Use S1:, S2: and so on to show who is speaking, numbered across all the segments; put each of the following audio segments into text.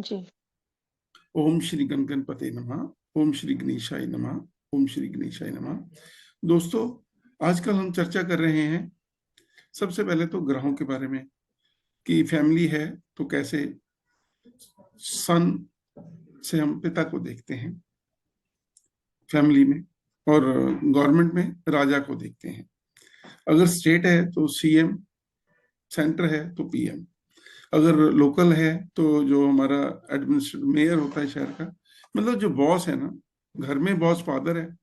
S1: जी।
S2: ओम श्री गणपते नमः। ओम श्री गणेशाय नमः। ओम श्री गणेशाय नमः। दोस्तों, आजकल हम चर्चा कर रहे हैं सबसे पहले तो ग्रहों के बारे में, कि फैमिली है तो कैसे सन से हम पिता को देखते हैं फैमिली में, और गवर्नमेंट में राजा को देखते हैं। अगर स्टेट है तो सीएम, सेंटर है तो पीएम, अगर लोकल है तो जो हमारा एडमिनिस्ट्रेटिव मेयर होता है शहर का, मतलब जो बॉस है ना, घर में बॉस फादर है,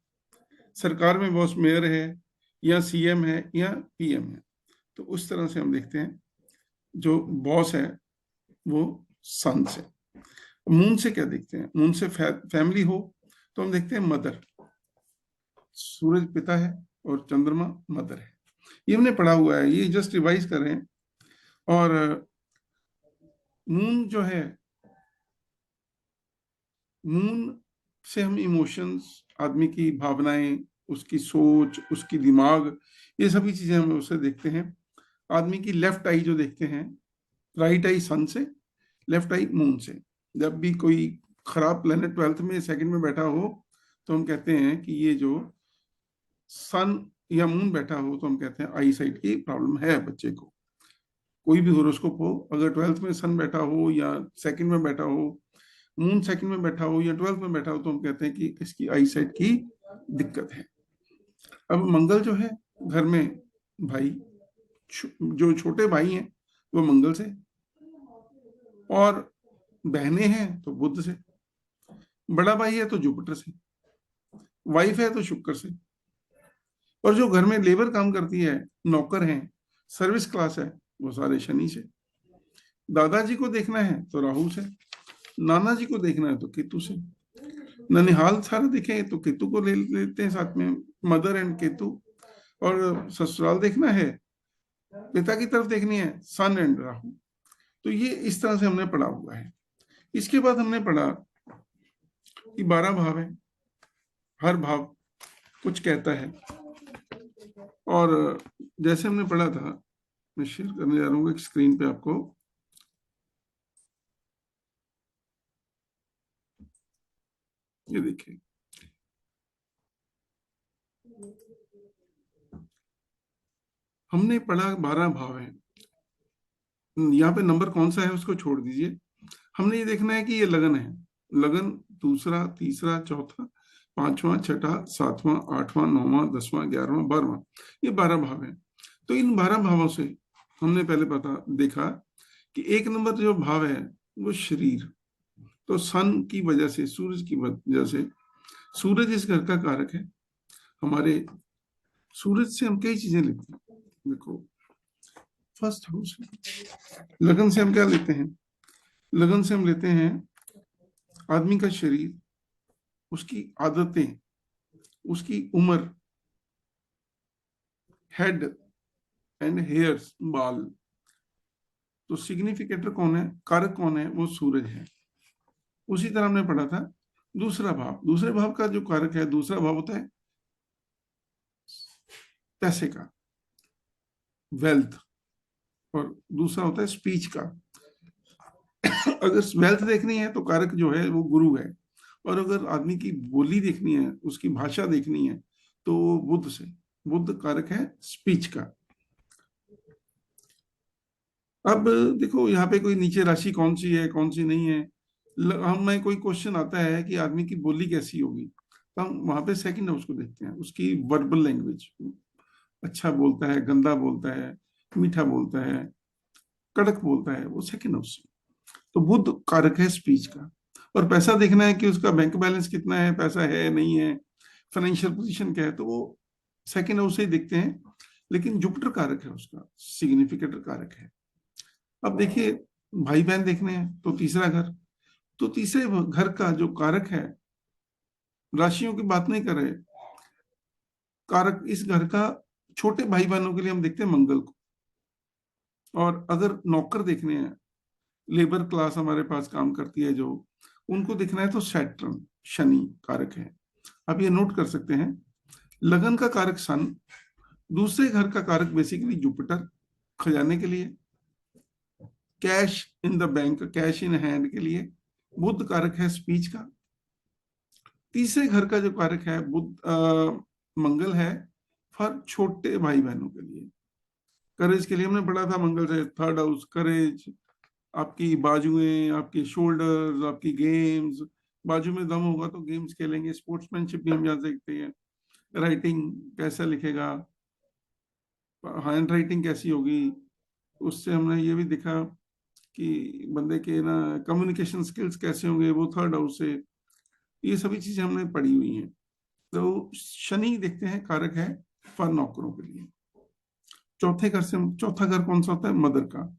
S2: सरकार में बॉस मेयर है, या सीएम है या पीएम है। तो उस तरह से हम देखते हैं जो बॉस है वो सन से। मून से क्या देखते हैं? मून से फैमिली हो तो हम देखते हैं मदर, सूरज पिता है और चंद्रमा मदर है। ये हमने पढ़ा हुआ है, ये जस्ट रिवाइज कर रहे हैं। और मून जो है, मून से हम इमोशंस, आदमी की भावनाएं, उसकी सोच, उसकी दिमाग, ये सभी चीजें हम उससे देखते हैं। आदमी की लेफ्ट आई जो देखते हैं, राइट आई सन से, लेफ्ट आई मून से। जब भी कोई खराब प्लेनेट 12th में सेकंड में बैठा हो तो हम कहते हैं कि ये जो सन या मून बैठा हो तो हम कहते हैं आई साइट की प्रॉब्लम है बच्चे को। कोई भी होरोस्कोप हो, अगर 12th में सन बैठा हो या सेकंड में बैठा हो, मून सेकंड में बैठा हो या 12th में बैठा हो, तो हम कहते हैं कि इसकी आई साइट की दिक्कत है। अब मंगल जो है घर में, भाई, जो छोटे भाई हैं वो मंगल से, और बहनें हैं तो बुध से, बड़ा भाई है तो जुपिटर से, वाइफ है तो शुक्र से, और जो घर में लेबर काम करती है, नौकर हैं, सर्विस क्लास है, वो सारे शनि से। दादाजी को देखना है तो राहु से, नाना जी को देखना है तो केतु से, ननिहाल सारा देखें तो केतु को ले लेते हैं साथ में, मदर एंड केतु। और ससुराल देखना है, पिता की तरफ देखनी है, सन एंड राहु। तो ये इस तरह से हमने पढ़ा हुआ है। इसके बाद हमने पढ़ा कि 12 भाव है, हर भाव कुछ कहता है। और जैसे हमने पढ़ा था, मैं शेयर करने जा रहा हूँ एक स्क्रीन पे आपको। ये देखिए, हमने पढ़ा 12 भाव है। यहाँ पे नंबर कौन सा है उसको छोड़ दीजिए, हमने ये देखना है कि ये लगन है। लगन दूसरा, तीसरा, चौथा, पांचवा, छठा, सातवां, आठवां, नौवां, 10वां, 11वां, 12वां, ये 12 भाव है। तो इन 12 भावों से हमने पहले देखा कि एक नंबर जो भाव है वो शरीर। तो सन की वजह से, सूरज की वजह से, सूरज इस घर का कारक है हमारे। सूरज से हम कई चीजें लेते हैं। देखो, फर्स्ट हाउस, लगन से हम क्या लेते हैं? लगन से हम लेते हैं आदमी का शरीर, उसकी आदतें, उसकी उम्र, हेड एंड हेयर्स, बाल। तो सिग्निफिकेटर कौन है, कारक कौन है? वो सूरज है। उसी तरह हमने पढ़ा था दूसरा भाव। दूसरे भाव का जो कारक है, दूसरा भाव होता है पैसे का, वेल्थ, और दूसरा होता है स्पीच का। अगर वेल्थ देखनी है तो कारक जो है वो गुरु है, और अगर आदमी की बोली देखनी है, उसकी भाषा देखनी है, तो बुद्ध से। बुद्ध कारक है स्पीच का। अब देखो यहाँ पे कोई नीचे राशि कौन सी है कौन सी नहीं है, हमें कोई क्वेश्चन आता है कि आदमी की बोली कैसी होगी, तो हम वहां पे सेकंड हाउस को देखते हैं, उसकी वर्बल लैंग्वेज। अच्छा बोलता है, गंदा बोलता है, मीठा बोलता है, कड़क बोलता है, वो सेकंड हाउस। तो बुद्ध कारक है स्पीच का। और पैसा देखना है कि उसका बैंक बैलेंस कितना है, पैसा है नहीं है, फाइनेंशियल पोजीशन क्या है, तो वो सेकंड हाउस से ही देखते हैं। लेकिन जुपिटर कारक है, उसका सिग्निफिकेटर कारक है। अब देखिए, भाई बहन देखने हैं तो तीसरा घर। तो तीसरे घर का जो कारक है, राशियों की बात नहीं कर रहे, कारक इस घर का, छोटे भाई बहनों के लिए हम देखते हैं मंगल को। और अगर नौकर देखने हैं, लेबर क्लास हमारे पास काम करती है जो, उनको देखना है तो सैटर्न, शनि कारक है। अब ये नोट कर सकते हैं, लगन का कारक सन, दूसरे घर का कारक बेसिकली जुपिटर, खजाने के लिए, cash in the bank, cash in hand के लिए, बुध कारक है स्पीच का। तीसरे घर का जो कारक है मंगल है फॉर छोटे भाई बहनों के लिए, करेज के लिए। हमने पढ़ा था मंगल से थर्ड हाउस, करेज, आपकी बाजुएं, आपके शोल्डर्स, आपकी गेम्स, बाजू में दम होगा तो गेम्स खेलेंगे, स्पोर्ट्समैनशिप भी हम यहाँ देखते हैं, राइटिंग कैसा लिखेगा, हैंड राइटिंग कैसी होगी, उससे हमने ये भी देखा कि बंदे के ना कम्युनिकेशन स्किल्स कैसे होंगे, वो थर्ड हाउस से। ये सभी चीजें हमने पढ़ी हुई हैं। तो शनि देखते हैं कारक है फन नौकरों के लिए। चौथे घर से, चौथा घर कौन सा होता है? मदर का।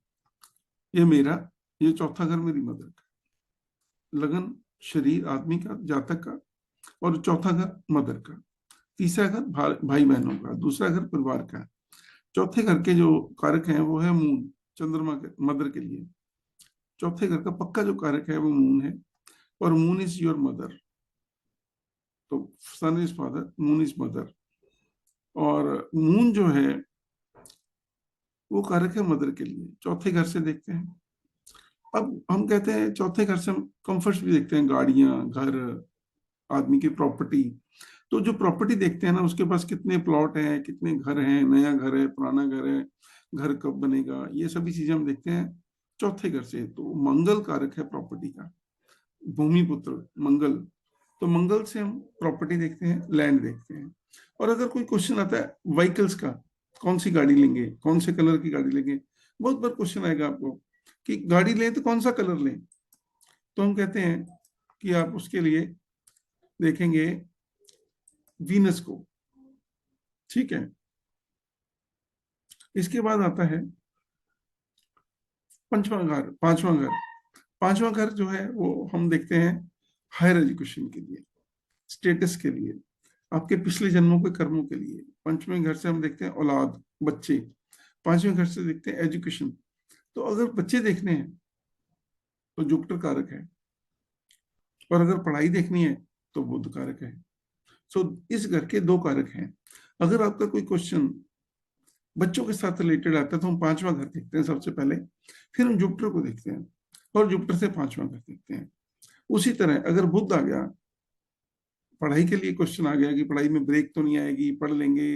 S2: ये मेरा, ये चौथा घर मेरी मदर का, लगन शरीर आदमी का, जातक का, और चौथा घर मदर का। तीसरा घर भाई बहनों का, दूसरा घर परिवार का। चौथे घर के जो कारक हैं वो है मून, चंद्रमा के, मदर के लिए। चौथे घर का पक्का जो कारक है वो मून है, और मून इज योर मदर। तो sun is father, moon is mother. और मून जो है वो कारक है मदर के लिए। चौथे घर से देखते हैं। अब हम कहते हैं चौथे घर से हम कंफर्ट्स भी देखते हैं, गाड़ियां, घर, आदमी की प्रॉपर्टी। तो जो प्रॉपर्टी देखते हैं ना, उसके पास कितने प्लॉट हैं, कितने घर हैं, नया घर है, पुराना घर है, घर कब बनेगा, ये सभी चीजें हम देखते हैं चौथे घर से। तो मंगल कारक है प्रॉपर्टी का, भूमि पुत्र मंगल। तो मंगल से हम प्रॉपर्टी देखते हैं, लैंड देखते हैं। और अगर कोई क्वेश्चन आता है व्हीकल्स का, कौन सी गाड़ी लेंगे, कौन से कलर की गाड़ी लेंगे, बहुत बार क्वेश्चन आएगा आपको कि गाड़ी लें तो कौन सा कलर लें। तो हम कहते हैं कि आप उसके लिए देखेंगे वीनस को, ठीक है। इसके बाद आता है पंचवां घर, पांचवां घर। पांचवां घर जो है वो हम देखते हैं हायर एजुकेशन के लिए, स्टेटस के लिए, आपके पिछले जन्मों के कर्मों के लिए। पंचवें घर से हम देखते हैं औलाद, बच्चे। पांचवें घर से देखते हैं एजुकेशन। तो अगर बच्चे देखने हैं तो जुपिटर कारक है, और अगर पढ़ाई देखनी है तो बुध कारक है। सो इस घर के दो कारक हैं। अगर आपका कोई क्वेश्चन बच्चों के साथ रिलेटेड आता है तो हम पांचवा घर देखते हैं सबसे पहले, फिर हम जुपिटर को देखते हैं, और जुपिटर से पांचवा घर देखते हैं। उसी तरह अगर बुध आ गया, पढ़ाई के लिए क्वेश्चन आ गया कि पढ़ाई में ब्रेक तो नहीं आएगी, पढ़ लेंगे,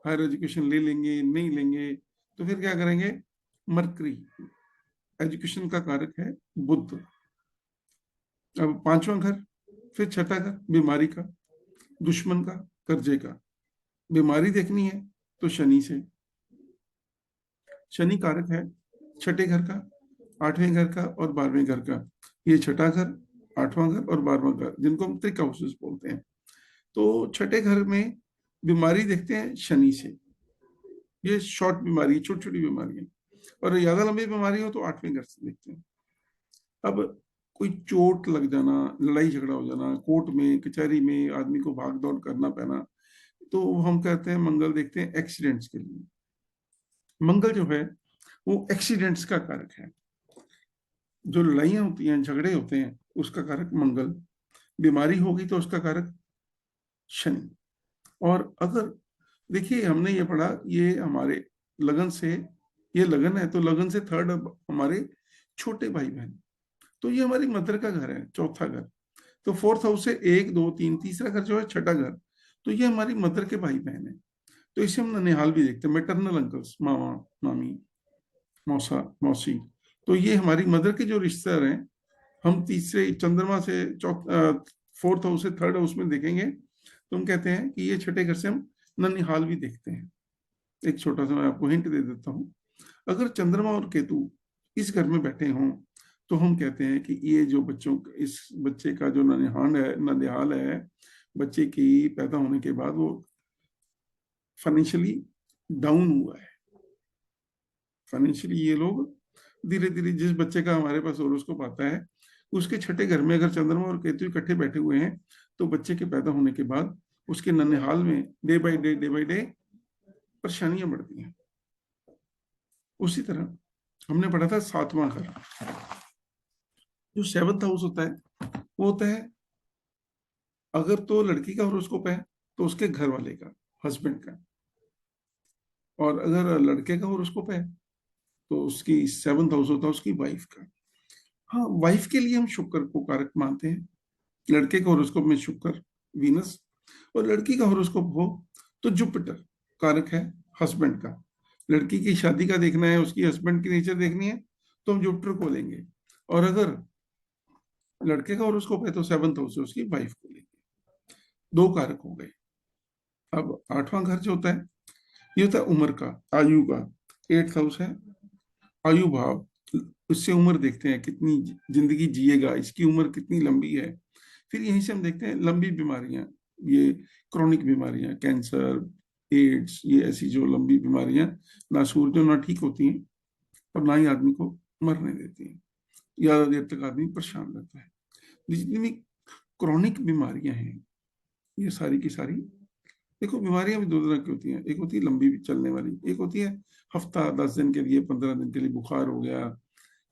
S2: हायर एजुकेशन ले लेंगे, नहीं लेंगे, तो फिर क्या करेंगे? मरकरी, एजुकेशन का कारक है बुध। अब पांचवा घर, फिर छठा घर बीमारी का, दुश्मन का, कर्जे का। बीमारी देखनी है तो शनि से, शनि कारक है छठे घर का, आठवें घर का और 12वें घर का। ये छठा घर, आठवां घर और 12वां घर, जिनको हम त्रिक हाउसेस बोलते हैं। तो छठे घर में बीमारी देखते हैं शनि से। ये शॉर्ट बीमारी, छोटी छोटी बीमारियां। और ज्यादा लंबी बीमारी हो तो आठवें घर से देखते हैं। अब कोई चोट लग जाना, लड़ाई झगड़ा हो जाना, कोर्ट में कचहरी में आदमी को भाग दौड़ करना पैना, तो हम कहते हैं मंगल देखते हैं एक्सीडेंट्स के लिए। मंगल जो है वो एक्सीडेंट्स का कारक है। जो लड़ाइयां होती हैं, झगड़े होते हैं, उसका कारक मंगल। बीमारी होगी तो उसका कारक शनि। और अगर देखिए हमने ये पढ़ा, ये हमारे लगन से, ये लगन है तो लगन से थर्ड हमारे छोटे भाई बहन। तो ये हमारी मदर का घर है, चौथा घर। तो फोर्थ हाउस से एक, दो, तीन, तीसरा घर जो है छठा घर, तो ये हमारी मदर के भाई बहन है। तो इसे हम ननिहाल भी देखते हैं, मैटरनल अंकल्स, मामा, मामी, मौसा, मौसी। तो ये हमारी मदर के जो रिश्तेदार हैं, हम तीसरे चंद्रमा से फोर्थ हाउस से थर्ड हाउस में देखेंगे, तो हम कहते हैं कि ये छठे घर से हम ननिहाल भी देखते हैं। एक छोटा सा मैं आपको हिंट दे देता हूँ। अगर चंद्रमा और केतु इस घर में बैठे हों तो हम कहते हैं कि ये जो बच्चों, इस बच्चे का जो ननिहाल है, बच्चे की पैदा होने के बाद वो फाइनेंशियली डाउन हुआ है। फाइनेंशियली ये लोग धीरे धीरे, जिस बच्चे का हमारे पास होरोस्कोप आता है, उसके छठे घर में अगर चंद्रमा और केतु इकट्ठे बैठे हुए हैं, तो बच्चे के पैदा होने के बाद उसके ननिहाल में डे बाय डे परेशानियां बढ़ती हैं। उसी तरह हमने पढ़ा था सातवां घर, जो सेवंथ हाउस होता है, वो होता है अगर तो लड़की का होरोस्कोप है तो उसके घर वाले का, हस्बैंड का। और अगर लड़के का होरोस्कोप है तो उसकी सेवंथ हाउस होता है उसकी वाइफ का। हाँ, वाइफ के लिए हम शुक्र को कारक मानते हैं। लड़के का हॉरोस्कोप में शुक्र, वीनस, और लड़की का हॉरोस्कोप हो तो जुपिटर कारक है हस्बैंड का। लड़की की शादी का देखना है, उसकी हस्बैंड की नेचर देखनी है, तो हम जुपिटर को लेंगे। और अगर लड़के का हॉरोस्कोप है तो सेवंथ हाउस से उसकी वाइफ को लेंगे। दो कारक हो गए। अब आठवां घर जो होता है, ये होता है उम्र का, आयु का। एट्थ हाउस है आयु भाव। उससे उम्र देखते हैं, कितनी जिंदगी जिएगा, इसकी उम्र कितनी लंबी है। फिर यहीं से हम देखते हैं लंबी बीमारियां, ये क्रॉनिक बीमारियां, कैंसर, एड्स, ये ऐसी जो लंबी बीमारियां ना सूर जो ना ठीक होती हैं और ना ही आदमी को मरने देती हैं, ज्यादा देर तक आदमी परेशान रहता है। जितनी भी क्रॉनिक बीमारियां हैं, ये सारी की सारी, देखो बीमारियां भी दो तरह की होती हैं। एक होती है लंबी चलने वाली, एक होती है हफ्ता 10 दिन के लिए, 15 दिन के लिए बुखार हो गया,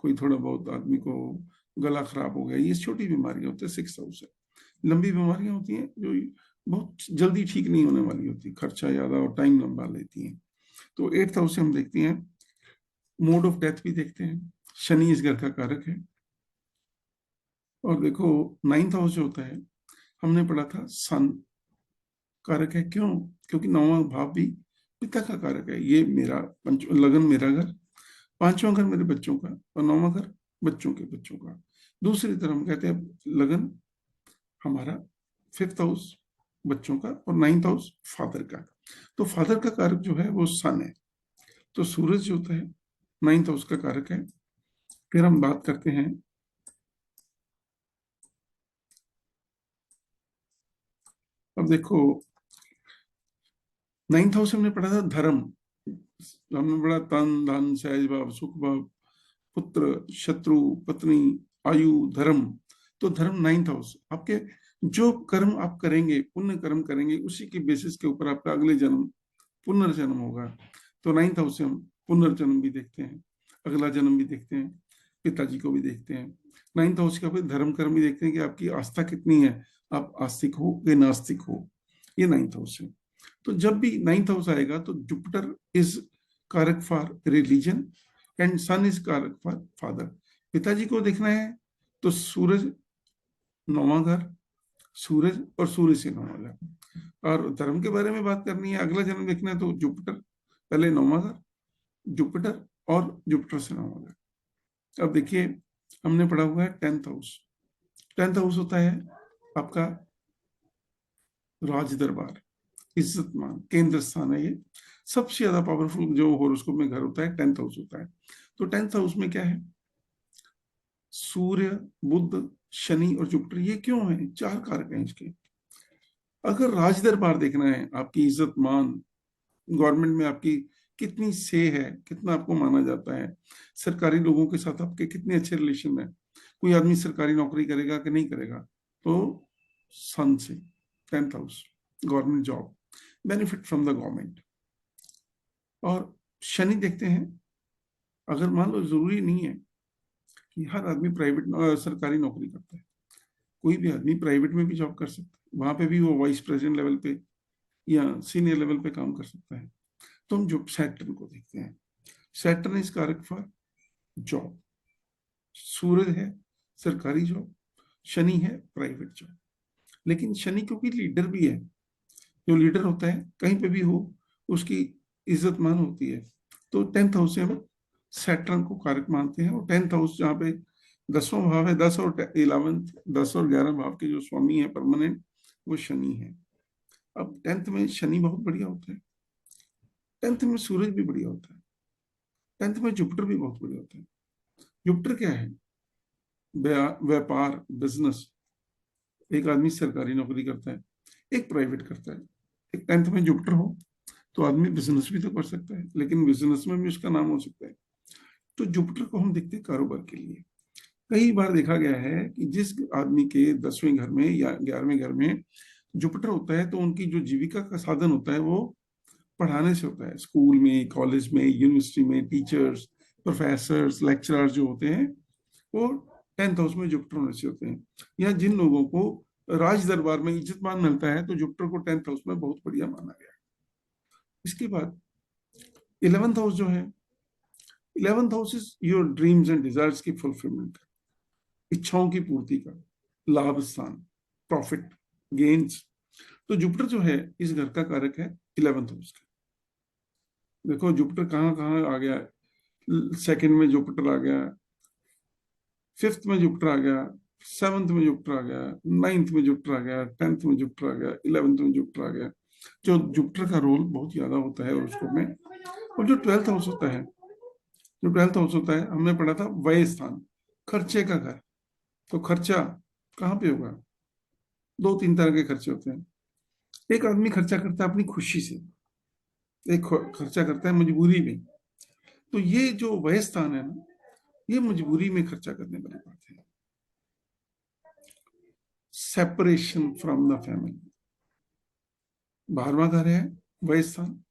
S2: कोई थोड़ा बहुत आदमी को गला खराब हो गया, ये छोटी बीमारियां होती है, 6 हाउस है। लंबी बीमारियां होती हैं जो बहुत जल्दी ठीक नहीं होने वाली होती, खर्चा ज्यादा और टाइम लंबा लेती हैं। तो 8th हाउस से हम देखते हैं मोड ऑफ डेथ भी देखते हैं। शनि इस घर का कारक है। और देखो 9th हाउस जो होता है, हमने पढ़ा था सन कारक है। क्यों? क्योंकि 9वां भाव भी पिता का कारक है। ये मेरा लगन मेरा घर, 5वां घर मेरे बच्चों का, और 9वां घर बच्चों के बच्चों का। दूसरी तरफ हम कहते हैं लगन हमारा 5th हाउस बच्चों का, और 9th हाउस फादर का। तो फादर का कारक जो है वो सन है। तो सूरज जो होता है 9th हाउस का कारक है। फिर हम बात करते हैं, अब देखो 9th हाउस हमने पढ़ा था धर्म। हमने पढ़ा तन धन सहज भाव सुख भाव, पुत्र शत्रु पत्नी आयु धर्म। तो धर्म 9th हाउस आपके, जो कर्म आप करेंगे, पुण्य कर्म करेंगे, उसी के बेसिस के ऊपर आपका अगले जन्म पुनर्जन्म होगा। तो 9th हाउस से हम पुनर्जन्म भी देखते हैं, अगला जन्म भी देखते हैं, पिताजी को भी देखते हैं। 9th हाउस का फिर धर्म कर्म भी देखते हैं कि आपकी आस्था कितनी है, आप आस्तिक हो या नास्तिक हो। ये 9th हाउस है। तो जब भी 9th हाउस आएगा तो जुपिटर इज कारक for religion and sun is कारक फॉर फादर। पिताजी को देखना है तो सूरज 9वां घर, सूरज और सूर्य से 9वां घर। और धर्म के बारे में बात करनी है, अगला जन्म देखना है तो जुपिटर, पहले 9वां घर, जुपिटर, और जुपिटर से 9वां घर। अब देखिए हमने पढ़ा हुआ है 10th हाउस। 10th हाउस होता है आपका राज दरबार, इज्जत मान, केंद्र स्थान है ये। सबसे ज्यादा पावरफुल जो हॉरोस्कोप में घर होता है 10th हाउस होता है। तो 10th हाउस में क्या है, सूर्य, बुध, शनि और जुपिटर। ये क्यों है? चार कारक हैं इसके। अगर राज दरबार देखना है, आपकी इज्जत मान, गवर्नमेंट में आपकी कितनी से है, कितना आपको माना जाता है, सरकारी लोगों के साथ आपके कितने अच्छे रिलेशन है, कोई आदमी सरकारी नौकरी करेगा कि नहीं करेगा, तो सन से 10th house, government job, benefit from the government. और शनि देखते हैं, अगर मान लो जरूरी नहीं है कि हर आदमी प्राइवेट सरकारी नौकरी करता है, कोई भी आदमी प्राइवेट में भी जॉब कर सकता है, वहां पे भी वो वाइस प्रेसिडेंट लेवल पे या सीनियर लेवल पे काम कर सकता है। तो हम जो सैटर्न को देखते हैं, सैटर्न इज कारक फॉर जॉब। सूरज है सरकारी जॉब, शनि है प्राइवेट जॉब। लेकिन शनि क्योंकि लीडर भी है, जो लीडर होता है कहीं पे भी हो उसकी इज्जत मान होती है। तो 10th हाउस से हम सैटर्न को कारक मानते हैं। और 10th हाउस जहाँ पे 10वां भाव है, 10 और 11, 10 और 11 भाव के जो स्वामी है परमानेंट, वो शनि है। अब 10th में शनि बहुत बढ़िया होता है, 10th में सूरज भी बढ़िया होता है, 10th में जुपिटर भी बहुत बढ़िया होता है। जुपिटर क्या है? व्यापार, बिजनेस। एक आदमी सरकारी नौकरी करता है, एक प्राइवेट करता है। एक 10th में जुपिटर हो तो आदमी बिजनेस भी तो कर सकता है, लेकिन बिजनेस में भी उसका नाम हो सकता है। तो जुपिटर को हम देखते हैं कारोबार के लिए। कई बार देखा गया है कि जिस आदमी के 10वें घर में या 11वें घर में जुपिटर होता है, तो उनकी जो जीविका का साधन होता है वो पढ़ाने से होता है। स्कूल में, कॉलेज में, यूनिवर्सिटी में टीचर्स, प्रोफेसर्स, लेक्चरर्स जो होते हैं, वो 10th हाउस में जुपिटर होने से होते हैं। या जिन लोगों को राज दरबार में इज्जत मान मिलता है, तो जुपिटर को 10th हाउस में बहुत बढ़िया माना गया है। इसके बाद 11th हाउस जो है, 11th house is your dreams and desires की फुलफिलमेंट। इच्छाओं की पूर्ति का, लाभ स्थान, प्रॉफिट, गेन्स। तो जुपिटर जो है इस घर का कारक है 11th हाउस का। देखो जुपिटर कहाँ कहाँ आ गया, सेकंड में जुपिटर आ गया, फिफ्थ में जुपिटर आ गया, सेवंथ में जुपिटर आ गया, नाइन्थ में जुपिटर आ गया, 10th में जुपिटर आ गया, 11th में जुपिटर आ गया। जो जुपिटर का रोल बहुत ज्यादा होता है उसको में। और जो 12th हाउस होता है, जो 12th हाउस होता है, हमने पढ़ा था व्यय स्थान, खर्चे का घर। तो खर्चा कहाँ पे होगा? दो तीन तरह के खर्चे होते हैं। एक आदमी खर्चा करता है अपनी खुशी से, एक खर्चा करता है मजबूरी में। तो ये जो व्यय स्थान है ना, ये मजबूरी में खर्चा करने वाली बात है। सेपरेशन फ्रॉम द फैमिली, 12वां घर है व्यय स्थान।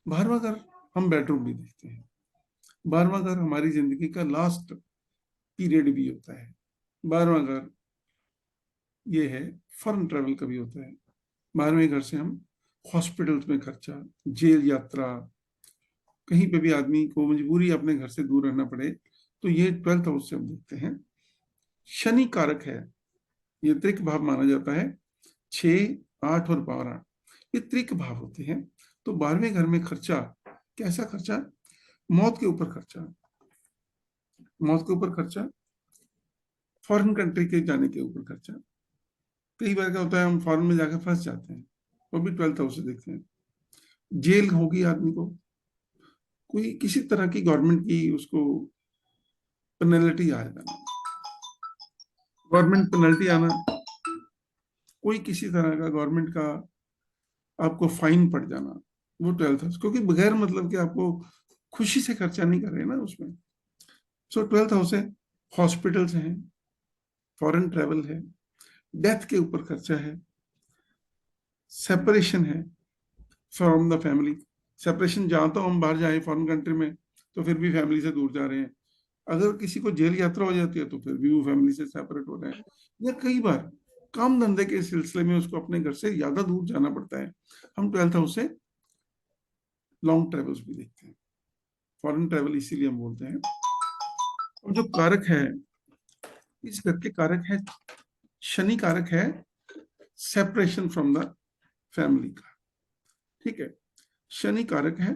S2: 12वां घर हम बेडरूम भी देखते हैं। 12वां घर हमारी जिंदगी का लास्ट पीरियड भी होता है। 12वां घर ये है फॉरेन ट्रेवल का भी होता है। 12वें घर से हम हॉस्पिटल्स में खर्चा, जेल यात्रा, कहीं पे भी आदमी को मजबूरी अपने घर से दूर रहना पड़े, तो ये 12th हाउस से हम देखते हैं। शनि कारक है, ये त्रिक भाव माना जाता है। 6, 8 और 12 ये त्रिक भाव होते हैं। तो 12वें घर में खर्चा, कैसा खर्चा? मौत के ऊपर खर्चा, मौत के ऊपर खर्चा, फॉरेन कंट्री के जाने के ऊपर खर्चा। कई बार क्या होता है, हम फॉरेन में जाकर फंस जाते हैं, वो भी 12th हाउस से देखते हैं। जेल होगी आदमी को, कोई किसी तरह की गवर्नमेंट की उसको पेनल्टी आ जाना, गवर्नमेंट पेनल्टी आना, कोई किसी तरह का गवर्नमेंट का आपको फाइन पड़ जाना, वो 12th हाउस। क्योंकि बगैर मतलब कि आपको खुशी से खर्चा नहीं कर रहे ना उसमें। सो 12th हाउस है, हॉस्पिटल्स हैं, फॉरेन ट्रेवल है, डेथ के ऊपर खर्चा है, सेपरेशन है फ्रॉम द फैमिली। सेपरेशन, जहां तो हम बाहर जाए फॉरेन कंट्री में तो फिर भी फैमिली से दूर जा रहे हैं। अगर किसी को जेल यात्रा हो जाती है तो फिर भी वो फैमिली से सेपरेट हो रहे हैं। या कई बार काम धंधे के सिलसिले में उसको अपने घर से ज्यादा दूर जाना पड़ता है। हम 12th हाउस से लॉन्ग ट्रेवल्स भी देखते हैं, फॉरेन ट्रेवल इसीलिए हम बोलते हैं। और जो कारक है, इस घर के कारक है, शनि कारक है सेपरेशन फ्रॉम द फैमिली का। ठीक है, शनि कारक है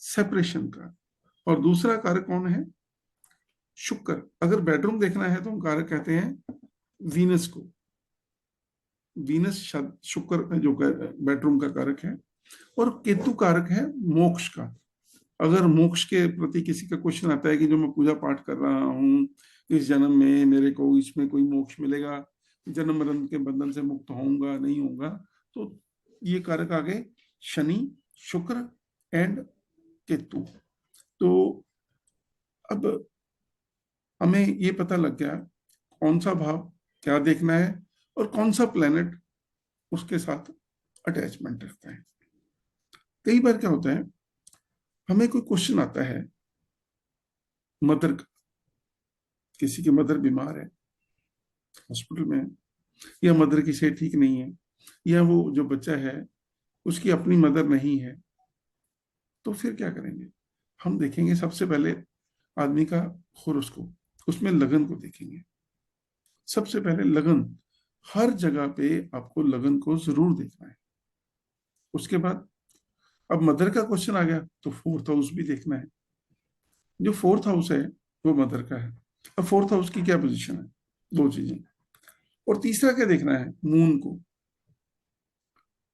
S2: सेपरेशन का। और दूसरा कारक कौन है? शुक्र। अगर बेडरूम देखना है तो हम कारक कहते हैं वीनस को। वीनस शुक्र जो बेडरूम का कारक है। और केतु कारक है मोक्ष का। अगर मोक्ष के प्रति किसी का क्वेश्चन आता है कि जो मैं पूजा पाठ कर रहा हूँ इस जन्म में मेरे को इसमें कोई मोक्ष मिलेगा, जन्म मरण के बंधन से मुक्त होऊंगा नहीं होऊंगा, तो ये कारक आ गए शनि, शुक्र एंड केतु। तो अब हमें ये पता लग गया कौन सा भाव क्या देखना है और कौन सा प्लेनेट उसके साथ अटैचमेंट रखता है। कई बार क्या होता है, हमें कोई क्वेश्चन आता है मदर का, किसी की मदर बीमार है, हॉस्पिटल में है, या मदर की सेहत ठीक नहीं है, या वो जो बच्चा है उसकी अपनी मदर नहीं है, तो फिर क्या करेंगे? हम देखेंगे सबसे पहले आदमी का होरोस्कोप, उसमें लगन को देखेंगे। सबसे पहले लगन, हर जगह पे आपको लगन को जरूर देखना है। उसके बाद अब मदर का क्वेश्चन आ गया तो 4th हाउस भी देखना है। जो 4th हाउस है वो मदर का है। अब 4th हाउस की क्या पोजीशन है? दो चीजें। और तीसरा क्या देखना है? मून को।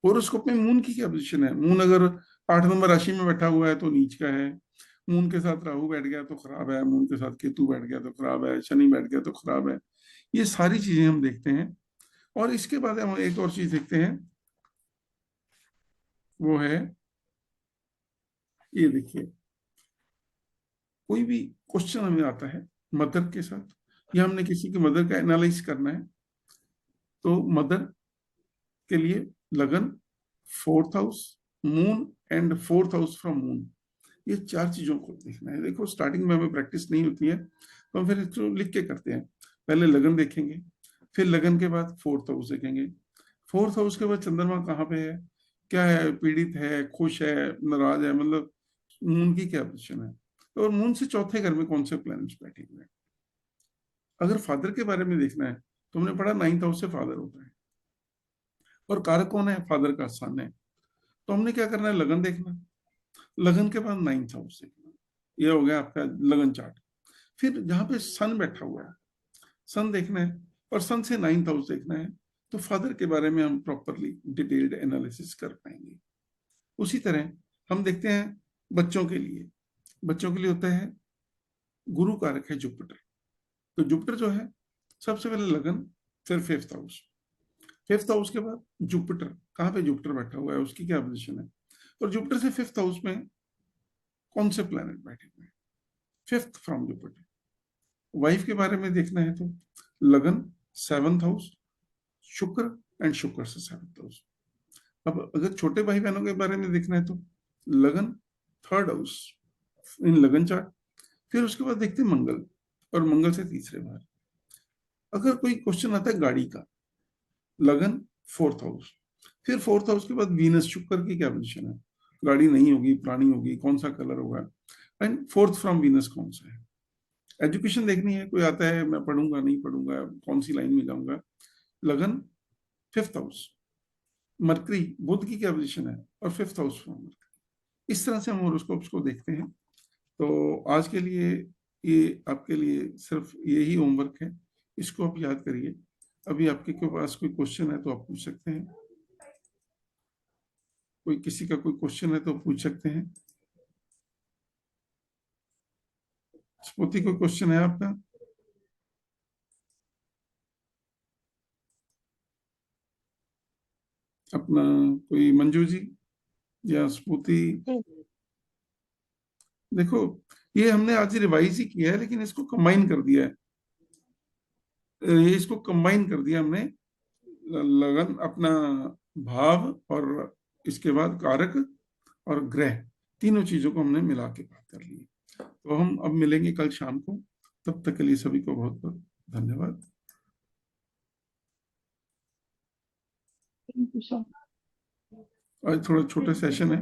S2: होरोस्कोप में मून की क्या पोजीशन है? मून अगर 8 नंबर राशि में बैठा हुआ है तो नीच का है। मून के साथ राहु बैठ गया तो खराब है, मून के साथ केतु बैठ गया तो खराब है, शनि बैठ गया तो खराब है। ये सारी चीजें हम देखते हैं। और इसके बाद हम एक और चीज देखते हैं, वो है ये देखिए, कोई भी क्वेश्चन हमें आता है मदर के साथ, या हमने किसी की मदर का एनालाइज करना है, तो मदर के लिए लगन, 4th house, moon and 4th house from moon, ये चार चीजों को देखना है। देखो स्टार्टिंग में हमें प्रैक्टिस नहीं होती है तो हम फिर इसको लिख के करते हैं। पहले लगन देखेंगे, फिर लगन के बाद 4th हाउस देखेंगे, 4th हाउस के बाद चंद्रमा कहाँ पे है, क्या है, पीड़ित है, खुश है, नाराज है, मतलब मून की क्या पोजिशन है, और मून से चौथे घर में कौन से प्लैनेट्स बैठे हुए हैं। अगर फादर के बारे में देखना है तो हमने पढ़ा 9th हाउस से फादर होता है, और कारक कौन है? फादर का सन है। तो हमने क्या करना है? लगन देखना, लगन के बाद 9th हाउस देखना। ये हो गया आपका लगन चार्ट। फिर जहां पे सन बैठा हुआ है, सन देखना है, और सन से 9th हाउस देखना है, तो फादर के बारे में हम प्रॉपरली डिटेल्ड एनालिसिस कर पाएंगे। उसी तरह हम देखते हैं बच्चों के लिए, बच्चों के लिए होता है गुरु कारक है जुपिटर। तो जुपिटर जो है, सबसे पहले लगन, फिर 5th हाउस, 5th हाउस के बाद जुपिटर। कहाँ पे जुपिटर बैठा हुआ है, उसकी क्या पोजिशन है, और जुपिटर से 5th हाउस में कौन से प्लैनेट बैठे हुए हैं, 5th फ्रॉम जुपिटर। वाइफ के बारे में देखना है तो लगन 7th हाउस, शुक्र, एंड शुक्र से 7th हाउस। अब अगर छोटे भाई बहनों के बारे में देखना है तो लगन 3rd हाउस इन लगन चार्ट। फिर उसके बाद देखते हैं मंगल, और मंगल से तीसरे बार। अगर कोई क्वेश्चन आता है गाड़ी का, लगन 4th हाउस। फिर 4th हाउस के बाद वीनस, शुक्र की क्या पोजिशन है, गाड़ी नहीं होगी, पुरानी होगी, कौन सा कलर होगा, एंड 4th फ्रॉम वीनस कौन सा है। एजुकेशन देखनी है, कोई आता है मैं पढ़ूंगा नहीं पढ़ूंगा, कौन सी लाइन में जाऊंगा, लगन 5th हाउस। मरकरी, बुध की क्या पोजिशन है, और 5th हाउस फ्रॉम मरकरी। इस तरह से हम होरोस्कोप्स को देखते हैं। तो आज के लिए ये आपके लिए सिर्फ यही होमवर्क है, इसको आप याद करिए। अभी आपके के पास कोई क्वेश्चन है तो आप पूछ सकते हैं, कोई किसी का कोई क्वेश्चन है तो पूछ सकते हैं। स्फूर्ति, कोई क्वेश्चन है आपका? अपना कोई मंजू जी या स्फूर्ति? देखो, ये हमने आज रिवाइज ही किया है, लेकिन इसको कंबाइन कर दिया है। ये इसको कंबाइन कर दिया हमने, लगन, अपना भाव, और इसके बाद कारक और ग्रह, तीनों चीजों को हमने मिला के बात कर ली। तो हम अब मिलेंगे कल शाम को, तब तक के लिए सभी को बहुत बहुत धन्यवाद।
S1: Thank you sir.
S2: आज थोड़ा छोटा सेशन है।